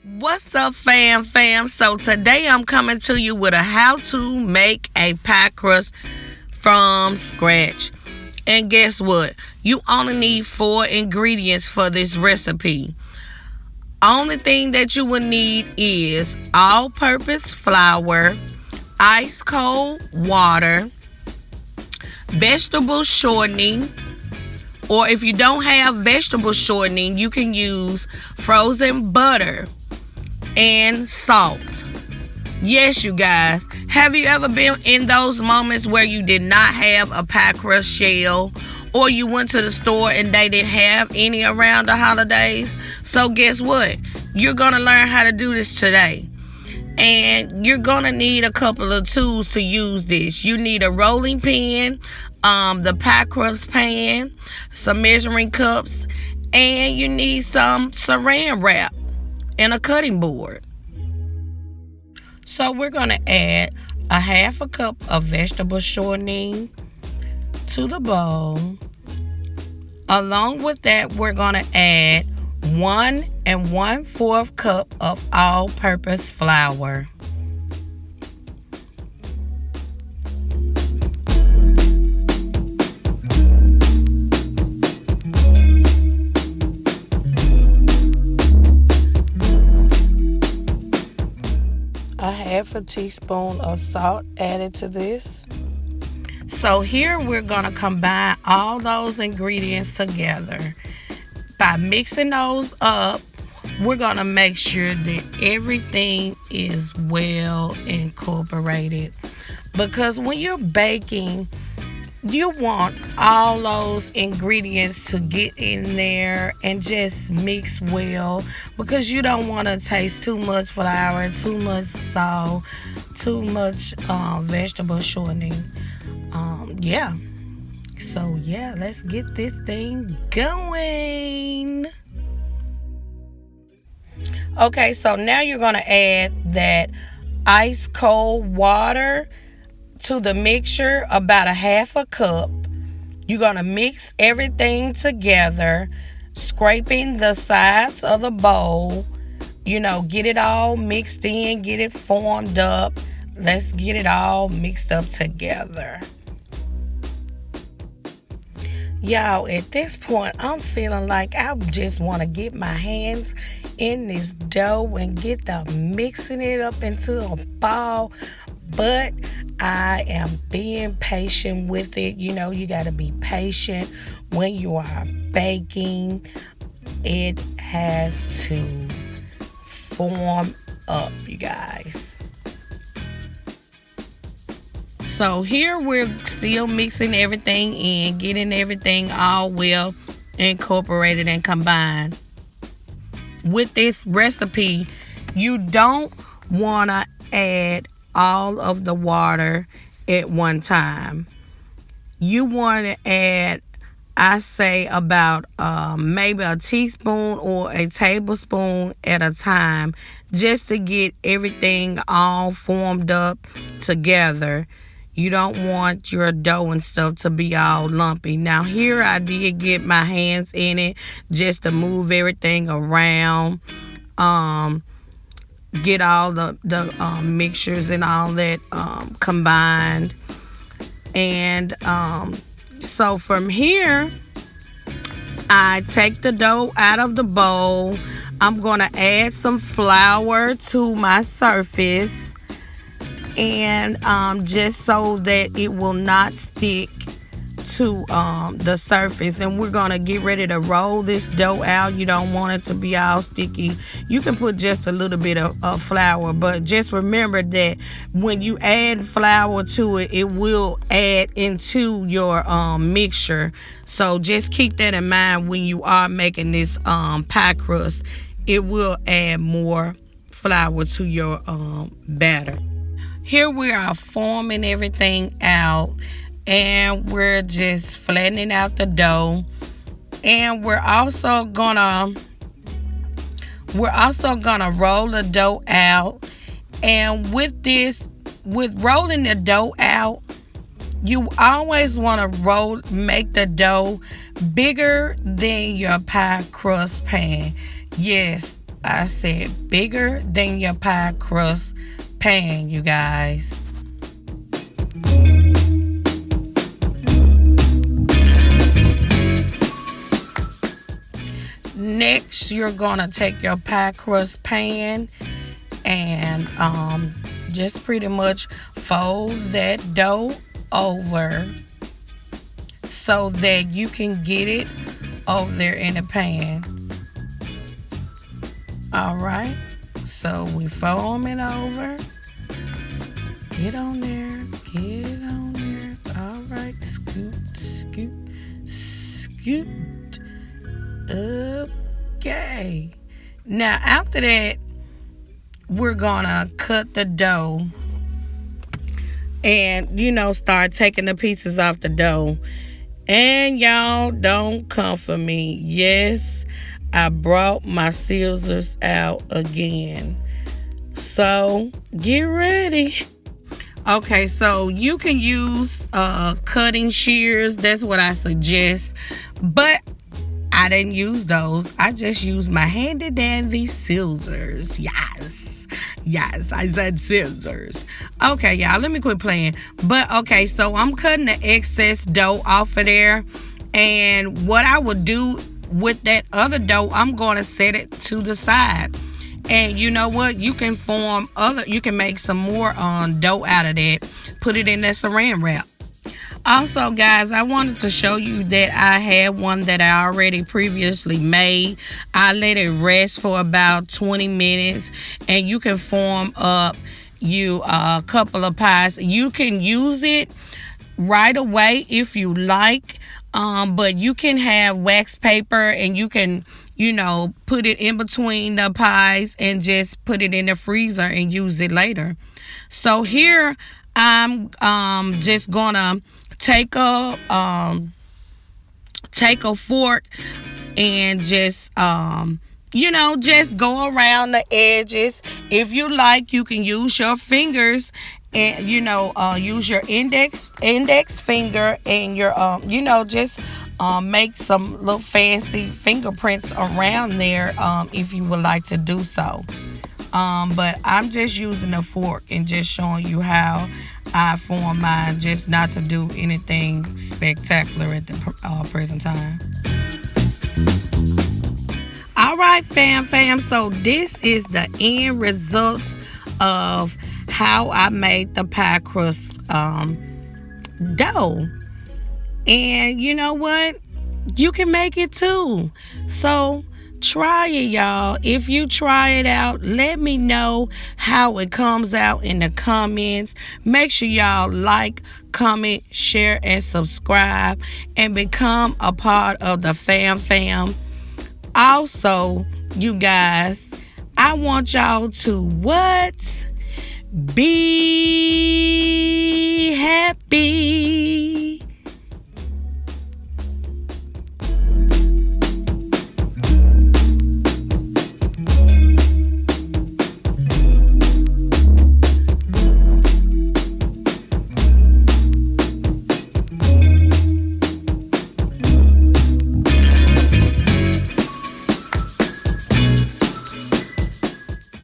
What's up, fam? So today I'm coming to you with a how to make a pie crust from scratch. And guess what? You only need 4 ingredients for this recipe. Only thing that you will need is all-purpose flour, ice cold water, vegetable shortening, or if you don't have vegetable shortening, you can use frozen butter and salt. Yes, you guys. Have you ever been in those moments where you did not have a pie crust shell, or you went to the store and they didn't have any around the holidays? So guess what? You're going to learn how to do this today. And you're going to need a couple of tools to use this. You need a rolling pin, the pie crust pan, some measuring cups, and you need some saran wrap and a cutting board. So we're going to add a half a cup of vegetable shortening to the bowl. Along with that, we're going to add 1 1/4 cup of all-purpose flour. A half a teaspoon of salt added to this. So here we're going to combine all those ingredients together. By mixing those up, we're going to make sure that everything is well incorporated. Because when you're baking, you want all those ingredients to get in there and just mix well, because you don't want to taste too much flour, too much salt, too much vegetable shortening. So let's get this thing going. Okay, so now you're going to add that ice cold water to the mixture, about a half a cup. You're going to mix everything together, scraping the sides of the bowl. Get it all mixed in, get it formed up. Let's get it all mixed up together. Y'all, at this point, I'm feeling like I just want to get my hands in this dough and get the mixing it up into a ball. But I am being patient with it. You got to be patient when you are baking. It has to form up, you guys. So here we're still mixing everything in, getting everything all well incorporated and combined. With this recipe, you don't want to add all of the water at one time. You want to add, I say, about maybe a teaspoon or a tablespoon at a time, just to get everything all formed up together. You don't want your dough and stuff to be all lumpy. Now here I did get my hands in it just to move everything around, get all the mixtures and all that combined. And so from here, I take the dough out of the bowl. I'm going to add some flour to my surface, and just so that it will not stick to the surface. And we're going to get ready to roll this dough out. You don't want it to be all sticky. You can put just a little bit of flour, but just remember that when you add flour to it, it will add into your mixture. So just keep that in mind when you are making this pie crust. It will add more flour to your batter. Here we are forming everything out, and we're just flattening out the dough. And we're also gonna roll the dough out. And with rolling the dough out, you always want to make the dough bigger than your pie crust pan. Yes, I said bigger than your pie crust pan, you guys. Next, you're gonna take your pie crust pan and just pretty much fold that dough over so that you can get it over there in the pan. All right, so we fold it over. Get on there, get on there. All right, scoot, scoot, scoot. Okay. Now after that, we're gonna cut the dough and start taking the pieces off the dough. And y'all, don't come for me. Yes, I brought my scissors out again. So get ready. Okay, so you can use cutting shears. That's what I suggest. But I didn't use those. I just used my handy dandy scissors. Yes, I said scissors. Okay, y'all, let me quit playing. But okay, so I'm cutting the excess dough off of there. And what I would do with that other dough, I'm going to set it to the side. And you know what? You can make some more dough out of that. Put it in that saran wrap. Also, guys, I wanted to show you that I had one that I already previously made. I let it rest for about 20 minutes, and you can form up a couple of pies. You can use it right away if you like, but you can have wax paper and you can put it in between the pies and just put it in the freezer and use it later. So here I'm just gonna take a fork and just just go around the edges. If you like, you can use your fingers and use your index finger and your just make some little fancy fingerprints around there if you would like to do so. But I'm just using a fork and just showing you how I form mine, just not to do anything spectacular at the present time. All right, fam. So this is the end results of how I made the pie crust dough. And you know what? You can make it too. So try it, y'all. If you try it out, let me know how it comes out in the comments. Make sure y'all like, comment, share, and subscribe, and become a part of the fam. Also, you guys, I want y'all to what? Be happy.